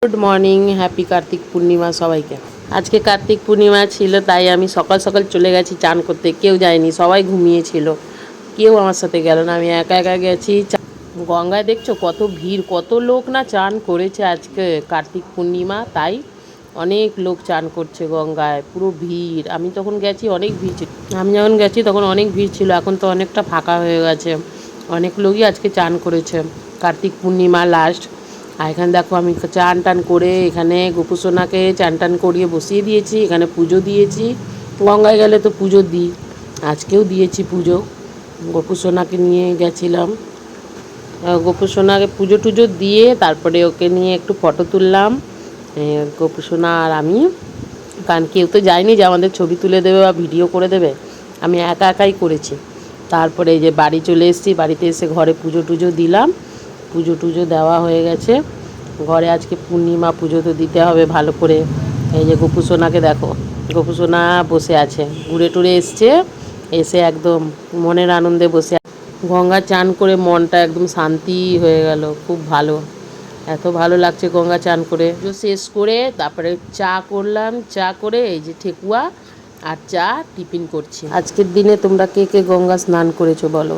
Good morning, happy Kartik Purnima সবাইকে। আজকে কার্তিক পূর্ণিমা ছিল, তাই আমি সকাল সকাল চলে গেছি চান করতে। কেউ যায়নি, সবাই ঘুমিয়েছিল, কেউ আমার সাথে গেল না, আমি একা একা গেছি। গঙ্গায় দেখছো কত ভিড়, কত লোক না চান করেছে আজকে কার্তিক পূর্ণিমা, তাই অনেক লোক চান করছে গঙ্গায়, পুরো ভিড়। আমি তখন গেছি অনেক ভিড় ছিল, আমি যখন গেছি তখন অনেক ভিড় ছিল, এখন তো অনেকটা ফাঁকা হয়ে গেছে। অনেক লোকই আজকে চান করেছে, কার্তিক পূর্ণিমা লাস্ট। আর এখানে দেখো আমি চান টান করে এখানে গোপুসোনাকে চান টান করিয়ে বসিয়ে দিয়েছি, এখানে পুজো দিয়েছি। গঙ্গায় গেলে তো পুজো দিই, আজকেও দিয়েছি পুজো। গোপুসোনাকে নিয়ে গেছিলাম, গোপুসোনাকে পুজো টুজো দিয়ে তারপরে ওকে নিয়ে একটু ফটো তুললাম, গোপুসোনা আর আমি। কারণ কেউ তো যায়নি যে আমাদের ছবি তুলে দেবে বা ভিডিও করে দেবে, আমি একা একাই করেছি। তারপরে এই যে বাড়ি চলে এসেছি, বাড়িতে এসে ঘরে পুজো টুজো দিলাম, পুজো টুজো দেওয়া হয়ে গেছে। ঘরে আজকে পূর্ণিমা, পুজো তো দিতে হবে ভালো করে। এই যে গোপুসোনাকে দেখো, গোপুসোনা বসে আছে, ঘুরে টুরে এসছে, এসে একদম মনের আনন্দে বসে। গঙ্গা চান করে মনটা একদম শান্তি হয়ে গেল, খুব ভালো, এত ভালো লাগছে গঙ্গা চান করে। শেষ করে তারপরে চা করলাম, চা করে এই যে ঠেকুয়া আর চা টিফিন করছি। আজকের দিনে তোমরা কে কে গঙ্গা স্নান করেছো বলো।